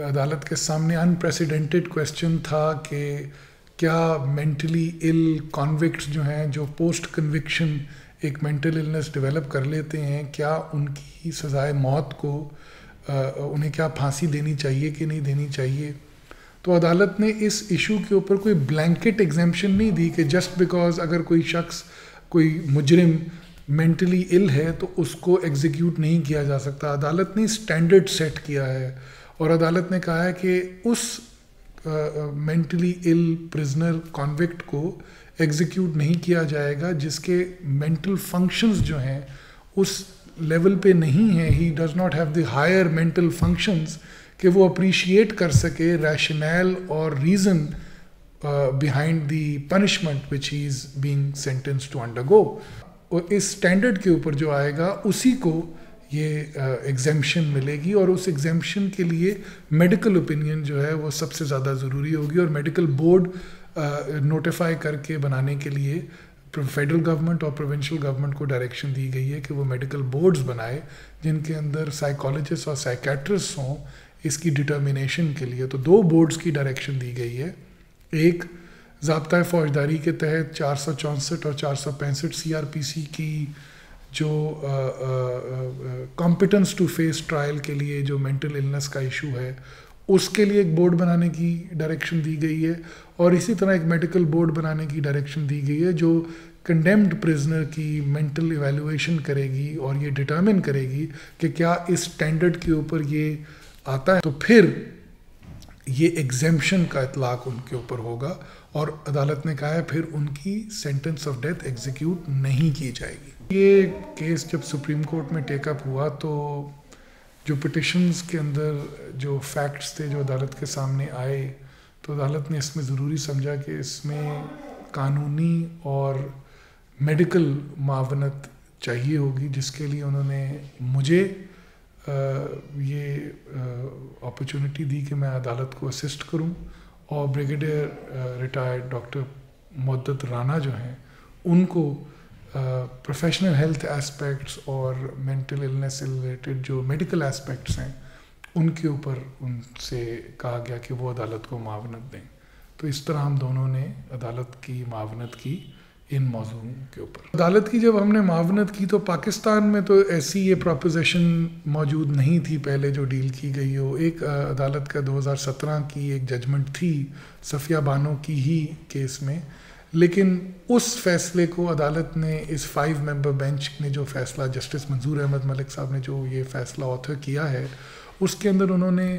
عدالت کے سامنے انپریسیڈنٹڈ کویسچن تھا کہ کیا مینٹلی ال کانوکٹس جو ہیں جو پوسٹ کنوکشن ایک مینٹل النس ڈیولپ کر لیتے ہیں، کیا ان کی سزائے موت کو انہیں کیا پھانسی دینی چاہیے کہ نہیں دینی چاہیے. تو عدالت نے اس ایشو کے اوپر کوئی بلینکٹ ایگزیمپشن نہیں دی کہ جسٹ بیکاز اگر کوئی شخص کوئی مجرم مینٹلی ال ہے تو اس کو ایگزیکیوٹ نہیں کیا جا سکتا. عدالت نے اسٹینڈرڈ سیٹ کیا ہے اور عدالت نے کہا ہے کہ اس مینٹلی ال پرزنر کانوکٹ کو ایگزیکیوٹ نہیں کیا جائے گا جس کے مینٹل فنکشنز جو ہیں اس لیول پہ نہیں ہیں. He does not have the higher mental functions کہ وہ اپریشیٹ کر سکے ریشنل اور reason behind the punishment which he is being sentenced to undergo. اور اس اسٹینڈرڈ کے اوپر جو آئے گا اسی کو یہ ایگزیمپشن ملے گی، اور اس ایگزیمپشن کے لیے میڈیکل اوپینین جو ہے وہ سب سے زیادہ ضروری ہوگی. اور میڈیکل بورڈ نوٹیفائی کر کے بنانے کے لیے فیڈرل گورنمنٹ اور پروونشل گورنمنٹ کو ڈائریکشن دی گئی ہے کہ وہ میڈیکل بورڈز بنائے جن کے اندر سائیکالوجسٹ اور سائیکیٹرسٹ ہوں اس کی ڈٹرمنیشن کے لیے. تو 2 بورڈز کی ڈائریکشن دی گئی ہے. ایک ضابطۂ فوجداری کے تحت 464 اور 465 CRPC کی جو کمپیٹنس ٹو فیس ٹرائل کے لیے جو مینٹل النس کا ایشو ہے اس کے لیے ایک بورڈ بنانے کی ڈائریکشن دی گئی ہے، اور اسی طرح ایک میڈیکل بورڈ بنانے کی ڈائریکشن دی گئی ہے جو کنڈیمڈ پرزنر کی مینٹل ایویلویشن کرے گی اور یہ ڈٹرمن کرے گی کہ کیا اس اسٹینڈرڈ کے اوپر یہ آتا ہے تو پھر یہ ایگزیمپشن کا اطلاق ان کے اوپر ہوگا. اور عدالت نے کہا ہے پھر ان کی سینٹنس آف ڈیتھ ایگزیکیوٹ نہیں کی جائے گی. یہ کیس جب سپریم کورٹ میں ٹیک اپ ہوا تو جو پٹیشنز کے اندر جو فیکٹس تھے جو عدالت کے سامنے آئے تو عدالت نے اس میں ضروری سمجھا کہ اس میں قانونی اور میڈیکل معاونت چاہیے ہوگی، جس کے لیے انہوں نے مجھے یہ اپرچونٹی دی کہ میں عدالت کو اسسٹ کروں، اور بریگیڈیئر ریٹائرڈ ڈاکٹر مدت رانا جو ہیں ان کو پروفیشنل ہیلتھ ایسپیکٹس اور مینٹل النس سے ریلیٹڈ جو میڈیکل ایسپیکٹس ہیں ان کے اوپر ان سے کہا گیا کہ وہ عدالت کو معاونت دیں. تو اس طرح ہم دونوں نے عدالت کی معاونت کی ان موضوعوں کے اوپر. عدالت کی جب ہم نے معاونت کی تو پاکستان میں تو ایسی یہ پروپوزیشن موجود نہیں تھی پہلے جو ڈیل کی گئی ہو. ایک عدالت کا 2017 کی ایک ججمنٹ تھی صفیہ بانو کی ہی کیس میں، لیکن اس فیصلے کو عدالت نے اس 5 ممبر بینچ نے جو فیصلہ جسٹس منظور احمد ملک صاحب نے جو یہ فیصلہ آتھر کیا ہے اس کے اندر انہوں نے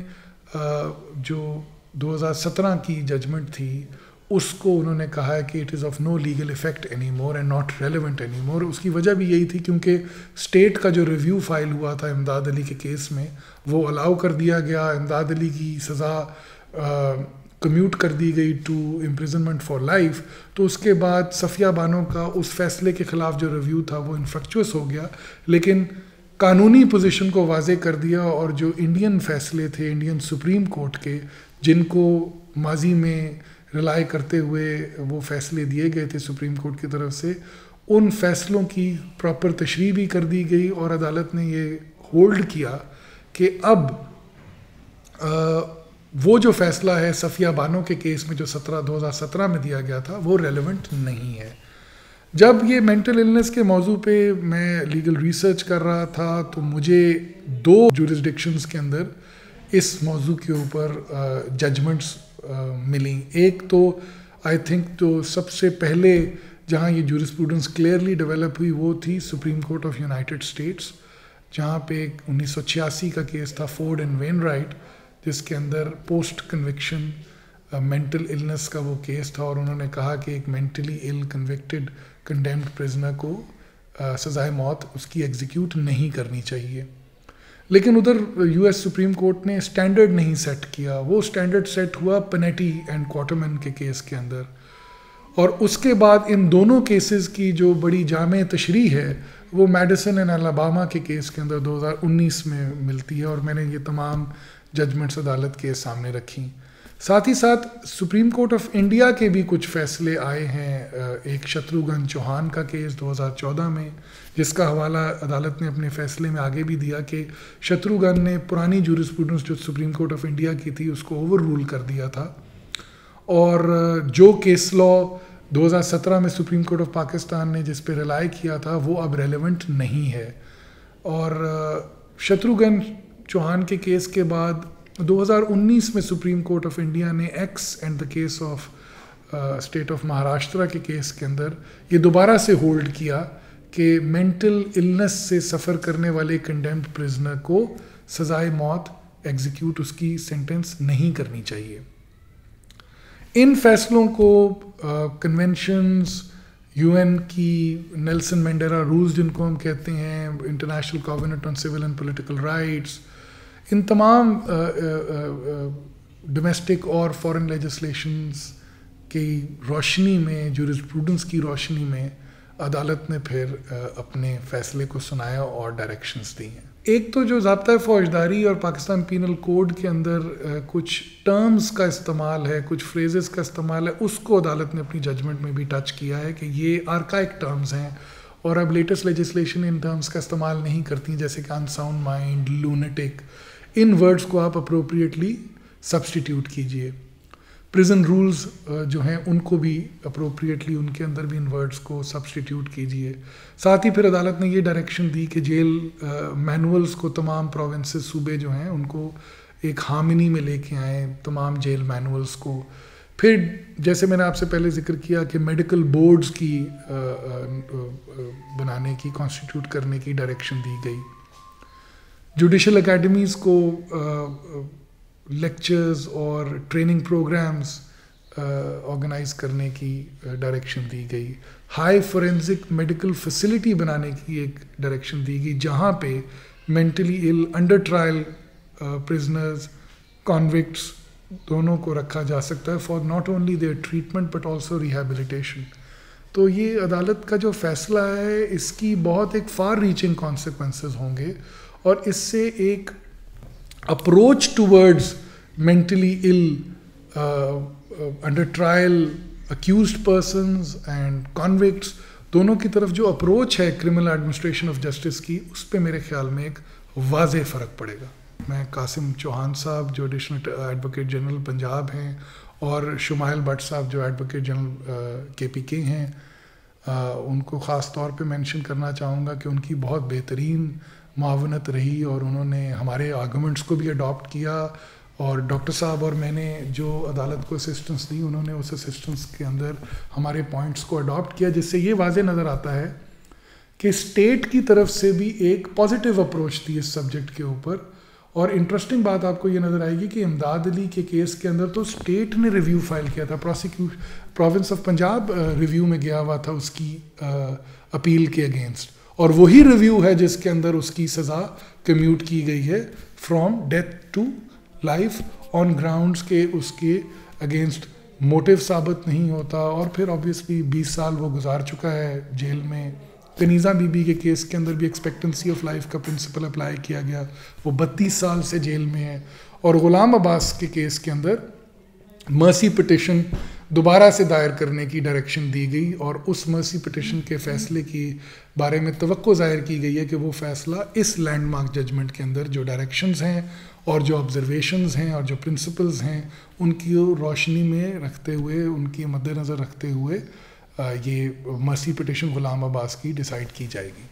جو 2017 کی ججمنٹ تھی اس کو انہوں نے کہا ہے کہ it is of no legal effect anymore and not relevant anymore. اس کی وجہ بھی یہی تھی کیونکہ اسٹیٹ کا جو ریویو فائل ہوا تھا امداد علی کے کیس میں وہ الاؤ کر دیا گیا. امداد علی کی سزا کمیوٹ کر دی گئی ٹو امپریزنمنٹ فار لائف. تو اس کے بعد صفیہ بانو کا اس فیصلے کے خلاف جو ریویو تھا وہ انفرکچوس ہو گیا، لیکن قانونی پوزیشن کو واضح کر دیا. اور جو انڈین فیصلے تھے انڈین سپریم کورٹ کے جن کو ماضی میں ریلائی کرتے ہوئے وہ فیصلے دیے گئے تھے سپریم کورٹ کی طرف سے، ان فیصلوں کی پراپر تشریح بھی کر دی گئی. اور عدالت نے یہ ہولڈ کیا کہ اب وہ جو فیصلہ ہے صفیہ بانو کے کیس میں جو 2017 میں دیا گیا تھا وہ ریلیونٹ نہیں ہے. جب یہ مینٹل النس کے موضوع پہ میں لیگل ریسرچ کر رہا تھا تو مجھے 2 جورسڈکشنز کے اندر اس موضوع کے اوپر ججمنٹس ملیں. ایک تو آئی تھنک جو سب سے پہلے جہاں یہ جورسپروڈنس کلیئرلی ڈیولپ ہوئی وہ تھی supreme court of United States, جہاں پہ ایک 1986 کا کیس تھا فورڈ اینڈ وین رائٹ، جس کے اندر پوسٹ کنوکشن مینٹل النس کا وہ کیس تھا. اور انہوں نے کہا کہ ایک mentally ill convicted condemned prisoner کو سزائے موت اس کی ایگزیکیوٹ نہیں کرنی چاہیے. لیکن ادھر US سپریم کورٹ نے اسٹینڈرڈ نہیں سیٹ کیا. وہ اسٹینڈرڈ سیٹ ہوا پنیٹی اینڈ کوارٹرمین کے کیس کے اندر، اور اس کے بعد ان دونوں کیسز کی جو بڑی جامع تشریح ہے وہ میڈیسن اینڈ الاباما کے کیس کے اندر 2019 میں ملتی ہے، اور میں نے یہ تمام ججمنٹس عدالت کے سامنے رکھیں. ساتھ ہی ساتھ سپریم کورٹ آف انڈیا کے بھی کچھ فیصلے آئے ہیں. ایک شتروگھن چوہان کا کیس 2014 میں، جس کا حوالہ عدالت نے اپنے فیصلے میں آگے بھی دیا کہ شتروگھن نے پرانی جورسپروڈنس جو سپریم کورٹ آف انڈیا کی تھی اس کو اوور رول کر دیا تھا، اور جو کیس لا 2017 میں سپریم کورٹ آف پاکستان نے جس پہ ریلائی کیا تھا وہ اب ریلیونٹ نہیں ہے. اور شتروگھن چوہان کے کیس کے بعد 2019 میں سپریم کورٹ آف انڈیا نے x and the case of state of Maharashtra کے کیس کے اندر یہ دوبارہ سے ہولڈ کیا کہ مینٹل النس سے سفر کرنے والے کنڈیمڈ پرزنر کو سزائے موت ایگزیکیوٹ اس کی سینٹنس نہیں کرنی چاہیے. ان فیصلوں کو کنونشنز، یو این کی نیلسن مینڈیلا رولز جن کو ہم کہتے ہیں، international covenant on civil and political rights, ان تمام ڈومیسٹک اور فارن لیجسلیشنز کی روشنی میں، جورسپروڈنس کی روشنی میں عدالت نے پھر اپنے فیصلے کو سنایا اور ڈائریکشنز دی ہیں. ایک تو جو ضابطۂ فوجداری اور پاکستان پینل کوڈ کے اندر کچھ ٹرمز کا استعمال ہے، کچھ فریزز کا استعمال ہے، اس کو عدالت نے اپنی ججمنٹ میں بھی ٹچ کیا ہے کہ یہ آرکائک ٹرمز ہیں اور اب لیٹسٹ لیجسلیشن ان ٹرمز کا استعمال نہیں کرتی، جیسے کہ انساؤنڈ مائنڈ، لونیٹک. ان ورڈز کو آپ اپروپریٹلی سبسٹیٹیوٹ کیجئے. پریزن رولز جو ہیں ان کو بھی اپروپریٹلی ان کے اندر بھی ان ورڈز کو سبسٹیٹیوٹ کیجئے. ساتھ ہی پھر عدالت نے یہ ڈائریکشن دی کہ جیل مینولز کو تمام پروونسز، صوبے جو ہیں ان کو ایک ہارمنی میں لے کے آئیں، تمام جیل مینولز کو. پھر جیسے میں نے آپ سے پہلے ذکر کیا کہ میڈیکل بورڈز کی بنانے کی، کانسٹیٹیوٹ کرنے کی ڈائریکشن دی گئی. جوڈیشل اکیڈمیز کو لیکچرز اور ٹریننگ پروگرامز آرگنائز کرنے کی ڈائریکشن دی گئی. ہائی فورینزک میڈیکل فیسلٹی بنانے کی ایک ڈائریکشن دی گئی جہاں پہ mentally ill under trial prisoners, کانوکٹس دونوں کو رکھا جا سکتا ہے for not only their treatment but also rehabilitation. تو یہ عدالت کا جو فیصلہ ہے اس کی بہت ایک فار ریچنگ کانسیکوینسز ہوں گے، اور اس سے ایک approach towards mentally ill under trial accused persons and convicts دونوں کی طرف جو اپروچ ہے کرمنل ایڈمنسٹریشن آف جسٹس کی، اس پہ میرے خیال میں ایک واضح فرق پڑے گا. میں قاسم چوہان صاحب جو ایڈیشنل ایڈوکیٹ جنرل پنجاب ہیں، اور شمائل بٹ صاحب جو ایڈوکیٹ جنرل کے پی کے ہیں، ان کو خاص طور پہ مینشن کرنا چاہوں گا کہ ان کی بہت بہترین معاونت رہی اور انہوں نے ہمارے آرگومنٹس کو بھی اڈاپٹ کیا. اور ڈاکٹر صاحب اور میں نے جو عدالت کو اسسٹنس دی، انہوں نے اس اسسٹنس کے اندر ہمارے پوائنٹس کو اڈاپٹ کیا، جس سے یہ واضح نظر آتا ہے کہ اسٹیٹ کی طرف سے بھی ایک پازیٹیو اپروچ تھی اس سبجیکٹ کے اوپر. اور انٹرسٹنگ بات آپ کو یہ نظر آئے گی کہ امداد علی کے کیس کے اندر تو اسٹیٹ نے ریویو فائل کیا تھا، پروونس آف پنجاب ریویو میں گیا ہوا تھا اس کی اپیل کے اگینسٹ، اور وہی ریویو ہے جس کے اندر اس کی سزا کمیوٹ کی گئی ہے from death to life on grounds کے اس کے اگینسٹ موٹیو ثابت نہیں ہوتا. اور پھر آبویسلی 20 سال وہ گزار چکا ہے جیل میں. کنیزہ بی بی کے کیس کے اندر بھی ایکسپیکٹنسی آف لائف کا پرنسپل اپلائی کیا گیا، وہ 32 سال سے جیل میں ہے. اور غلام عباس کے کیس کے اندر مرسی پٹیشن دوبارہ سے دائر کرنے کی ڈائریکشن دی گئی، اور اس مرسی پٹیشن کے فیصلے کے بارے میں توقع ظاہر کی گئی ہے کہ وہ فیصلہ اس لینڈ مارک ججمنٹ کے اندر جو ڈائریکشنز ہیں اور جو آبزرویشنز ہیں اور جو پرنسپلز ہیں ان کی روشنی میں رکھتے ہوئے، ان کی مد نظر رکھتے ہوئے یہ مرسی پٹیشن غلام عباس کی ڈیسائیڈ کی جائے گی.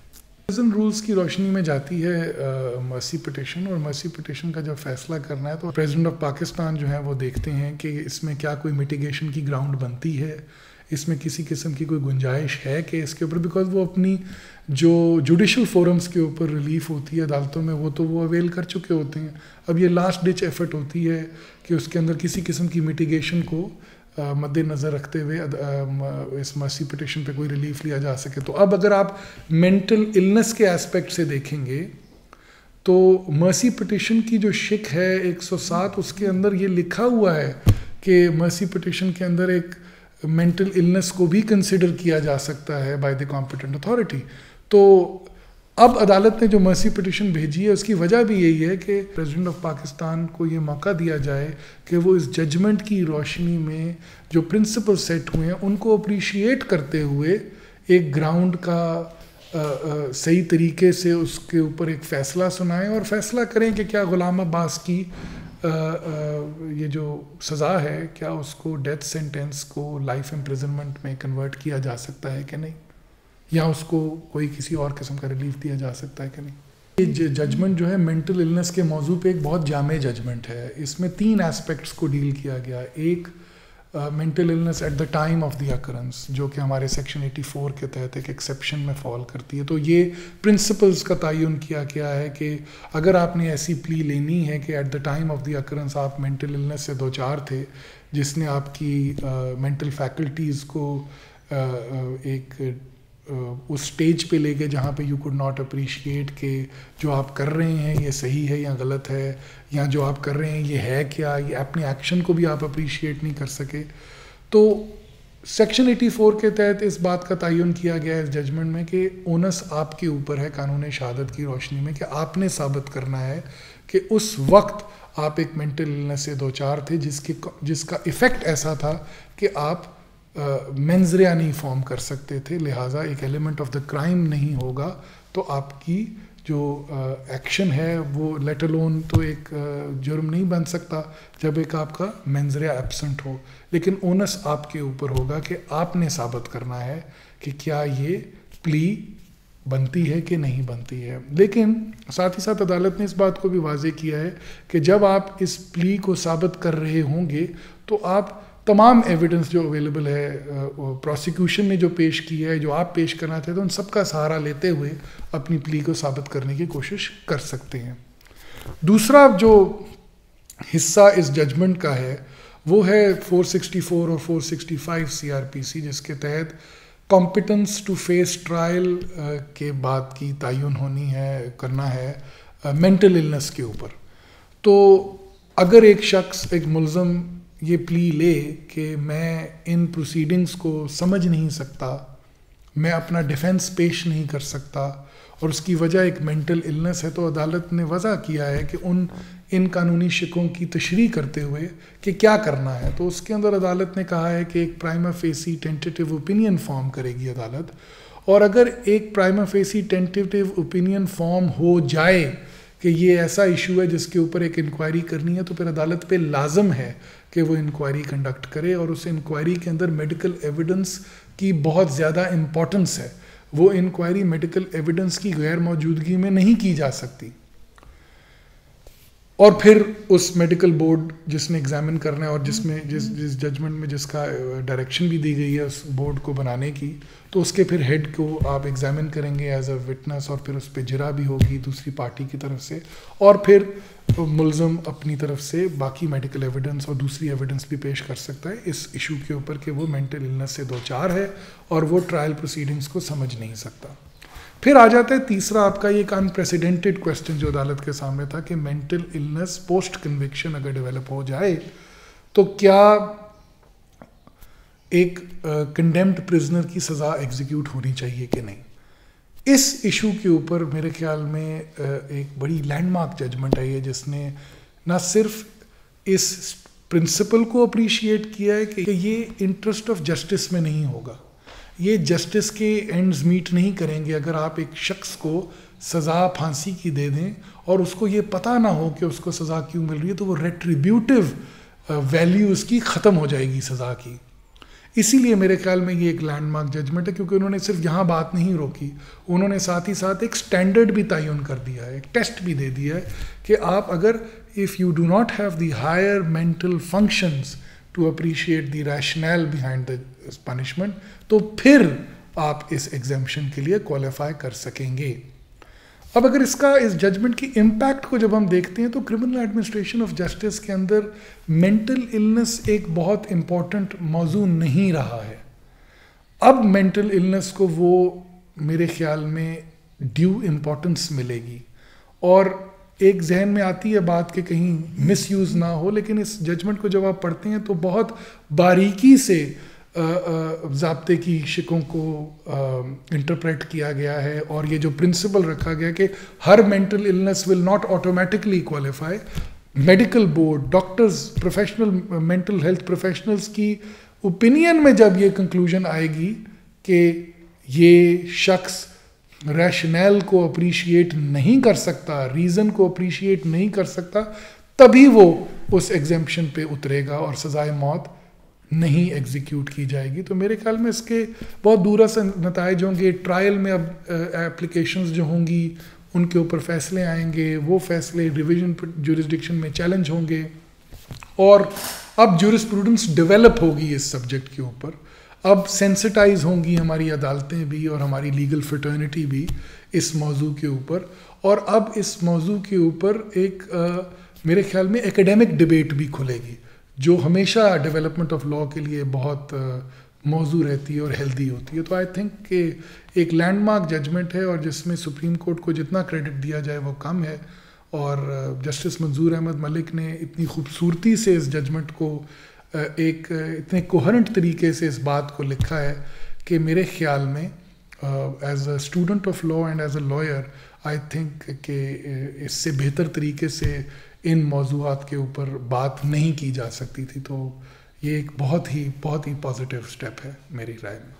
پریزن رولز کی روشنی میں جاتی ہے مرسی پٹیشن، اور مرسی پٹیشن کا جب فیصلہ کرنا ہے تو پریزیڈنٹ آف پاکستان جو ہے وہ دیکھتے ہیں کہ اس میں کیا کوئی میٹیگیشن کی گراؤنڈ بنتی ہے، اس میں کسی قسم کی کوئی گنجائش ہے کہ اس کے اوپر، بیکاز وہ اپنی جو جوڈیشل فورمز کے اوپر ریلیف ہوتی ہے عدالتوں میں، وہ تو وہ اویل کر چکے ہوتے ہیں. اب یہ لاسٹ ڈچ ایفرٹ ہوتی ہے کہ اس کے اندر کسی قسم کی میٹیگیشن کو مد نظر رکھتے ہوئے اس مرسی پٹیشن پہ کوئی ریلیف لیا جا سکے. تو اب اگر آپ مینٹل النس کے ایسپیکٹ سے دیکھیں گے تو مرسی پٹیشن کی جو شک ہے 107، اس کے اندر یہ لکھا ہوا ہے کہ مرسی پٹیشن کے اندر ایک مینٹل النس کو بھی کنسیڈر کیا جا سکتا ہے بائی دی کمپیٹنٹ اتھارٹی. تو اب عدالت نے جو مرسی پٹیشن بھیجی ہے اس کی وجہ بھی یہی ہے کہ پریزیڈنٹ آف پاکستان کو یہ موقع دیا جائے کہ وہ اس ججمنٹ کی روشنی میں جو پرنسپل سیٹ ہوئے ہیں ان کو اپریشیٹ کرتے ہوئے ایک گراؤنڈ کا صحیح طریقے سے اس کے اوپر ایک فیصلہ سنائیں اور فیصلہ کریں کہ کیا غلام عباس کی یہ جو سزا ہے کیا اس کو ڈیتھ سینٹینس کو لائف امپریزنمنٹ میں کنورٹ کیا جا سکتا ہے کہ نہیں، یا اس کو کوئی کسی اور قسم کا ریلیف دیا جا سکتا ہے کہ نہیں. یہ ججمنٹ جو ہے مینٹل النس کے موضوع پہ ایک بہت جامع ججمنٹ ہے. اس میں 3 ایسپیکٹس کو ڈیل کیا گیا. ایک mental illness at the time of the occurrence, جو کہ ہمارے سیکشن 84 کے تحت ایک ایکسیپشن میں فال کرتی ہے. تو یہ پرنسپلز کا تعین کیا گیا ہے کہ اگر آپ نے ایسی پلی لینی ہے کہ at the time of the occurrence آپ مینٹل النس سے دوچار تھے، جس نے آپ کی مینٹل فیکلٹیز کو ایک اس سٹیج پہ لے گئے جہاں پہ یو کوڈ ناٹ اپریشیٹ کہ جو آپ کر رہے ہیں یہ صحیح ہے یا غلط ہے، یا جو آپ کر رہے ہیں یہ ہے کیا، یہ اپنے ایکشن کو بھی آپ اپریشیٹ نہیں کر سکے. تو سیکشن 84 کے تحت اس بات کا تعین کیا گیا ہے اس ججمنٹ میں کہ اونس آپ کے اوپر ہے قانون شہادت کی روشنی میں کہ آپ نے ثابت کرنا ہے کہ اس وقت آپ ایک مینٹل النس سے دوچار تھے جس کا ایفیکٹ ایسا تھا کہ آپ منظریہ نہیں فارم کر سکتے تھے، لہٰذا ایک ایلیمنٹ آف دا کرائم نہیں ہوگا تو آپ کی جو ایکشن ہے وہ لیٹ الون تو ایک جرم نہیں بن سکتا جب ایک آپ کا منظریہ ایبسنٹ ہو، لیکن اونس آپ کے اوپر ہوگا کہ آپ نے ثابت کرنا ہے کہ کیا یہ پلی بنتی ہے کہ نہیں بنتی ہے. لیکن ساتھ ہی ساتھ عدالت نے اس بات کو بھی واضح کیا ہے کہ جب آپ اس پلی کو ثابت کر رہے ہوں گے تو آپ تمام ایویڈنس جو اویلیبل ہے پروسیکیوشن نے جو پیش کی ہے، جو آپ پیش کرنا چاہتے ہیں، ان سب کا سہارا لیتے ہوئے اپنی پلی کو ثابت کرنے کی کوشش کر سکتے ہیں. دوسرا جو حصہ اس ججمنٹ کا ہے وہ ہے 464 اور 465 CRPC، جس کے تحت کمپیٹنس ٹو فیس ٹرائل کے بعد کی تعین کرنا ہے مینٹل النس کے اوپر. تو اگر ایک شخص، ایک ملزم یہ پلی لے کہ میں ان پروسیڈنگز کو سمجھ نہیں سکتا، میں اپنا ڈیفینس پیش نہیں کر سکتا، اور اس کی وجہ ایک مینٹل النس ہے، تو عدالت نے وضع کیا ہے کہ ان قانونی شکوں کی تشریح کرتے ہوئے کہ کیا کرنا ہے. تو اس کے اندر عدالت نے کہا ہے کہ ایک پرائما فیسی ٹینٹیٹیو اوپینین فارم کرے گی عدالت، اور اگر ایک پرائما فیسی ٹینٹیٹیو اوپینین فارم ہو جائے کہ یہ ایسا ایشو ہے جس کے اوپر ایک انکوائری کرنی ہے، تو پھر عدالت پہ لازم ہے کہ وہ انکوائری کنڈکٹ کرے، اور اس انکوائری کے اندر میڈیکل ایویڈنس کی بہت زیادہ امپورٹنس ہے. وہ انکوائری میڈیکل ایویڈنس کی غیر موجودگی میں نہیں کی جا سکتی. اور پھر اس میڈیکل بورڈ جس نے ایگزامن کرنا ہے اور جس ججمنٹ میں جس کا ڈائریکشن بھی دی گئی ہے اس بورڈ کو بنانے کی، تو اس کے پھر ہیڈ کو آپ ایگزامن کریں گے ایز اے وٹنس، اور پھر اس پہ جرا بھی ہوگی دوسری پارٹی کی طرف سے، اور پھر ملزم اپنی طرف سے باقی میڈیکل ایویڈنس اور دوسری ایویڈنس بھی پیش کر سکتا ہے اس ایشو کے اوپر کہ وہ مینٹل النس سے دوچار ہے اور وہ ٹرائل پروسیڈنگز کو سمجھ نہیں سکتا. پھر آ جاتا ہے تیسرا آپ کا ایک انپریسیڈنٹڈ کویسچن جو عدالت کے سامنے تھا کہ مینٹل النس پوسٹ کنوکشن اگر ڈیولپ ہو جائے تو کیا ایک کنڈیمڈ پرزنر کی سزا ایگزیکیوٹ ہونی چاہیے کہ نہیں. اس ایشو کے اوپر میرے خیال میں ایک بڑی لینڈ مارک ججمنٹ ہے یہ، جس نے نہ صرف اس پرنسپل کو اپریشیٹ کیا ہے کہ یہ انٹرسٹ آف جسٹس میں نہیں ہوگا، یہ جسٹس کے اینڈز میٹ نہیں کریں گے اگر آپ ایک شخص کو سزا پھانسی کی دے دیں اور اس کو یہ پتہ نہ ہو کہ اس کو سزا کیوں مل رہی ہے، تو وہ ریٹریبیوٹیو ویلیو اس کی ختم ہو جائے گی سزا کی. اسی لیے میرے خیال میں یہ ایک لینڈ مارک ججمنٹ ہے، کیونکہ انہوں نے صرف یہاں بات نہیں روکی، انہوں نے ساتھ ہی ساتھ ایک سٹینڈرڈ بھی تعین کر دیا ہے، ایک ٹیسٹ بھی دے دیا ہے کہ آپ اگر if you do not have the higher mental functions to appreciate the rationale behind the punishment تو پھر آپ اس ایگزیمپشن کے لیے کوالیفائی کر سکیں گے. اب اگر اس ججمنٹ کی امپیکٹ کو جب ہم دیکھتے ہیں تو کرمنل ایڈمنسٹریشن آف جسٹس کے اندر مینٹل النس ایک بہت امپورٹنٹ موضوع نہیں رہا ہے. اب مینٹل النس کو وہ میرے خیال میں ڈیو امپورٹنس ملے گی، اور ایک ذہن میں آتی ہے بات کہ کہیں مس یوز نہ ہو، لیکن اس ججمنٹ کو جب آپ پڑھتے ہیں تو بہت باریکی سے ضابطے کی شکوں کو انٹرپریٹ کیا گیا ہے، اور یہ جو پرنسپل رکھا گیا کہ ہر mental illness will not automatically qualify. Medical board, doctors, professional mental health professionals کی اوپینین میں جب یہ کنکلوژن آئے گی کہ یہ شخص ریشنل کو اپریشیٹ نہیں کر سکتا، ریزن کو اپریشیٹ نہیں کر سکتا، تبھی وہ اس ایگزیمپشن پہ اترے گا اور سزائے موت نہیں ایگزیکیوٹ کی جائے گی. تو میرے خیال میں اس کے بہت دور سے نتائج ہوں گے. ٹرائل میں اب اپلیکیشنز جو ہوں گی ان کے اوپر فیصلے آئیں گے، وہ فیصلے ڈویژن جورسڈکشن میں چیلنج ہوں گے، اور اب جورسپروڈنس ڈیولپ ہوگی اس سبجیکٹ کے اوپر. اب سینسٹائز ہوں گی ہماری عدالتیں بھی اور ہماری لیگل فرٹرنٹی بھی اس موضوع کے اوپر، اور اب اس موضوع کے اوپر ایک میرے خیال میں ایکیڈیمک ڈبیٹ بھی کھلے گی، جو ہمیشہ ڈیولپمنٹ آف لاء کے لیے بہت موضوع رہتی ہے اور ہیلدی ہوتی ہے. تو آئی تھنک کہ ایک لینڈ مارک ججمنٹ ہے، اور جس میں سپریم کورٹ کو جتنا کریڈٹ دیا جائے وہ کم ہے. اور جسٹس منظور احمد ملک نے اتنی خوبصورتی سے اس ججمنٹ کو ایک اتنے کوہرنٹ طریقے سے اس بات کو لکھا ہے کہ میرے خیال میں as a student of law and as a lawyer I think کہ اس سے بہتر طریقے سے ان موضوعات کے اوپر بات نہیں کی جا سکتی تھی. تو یہ ایک بہت ہی پازیٹیو اسٹیپ ہے میری رائے میں.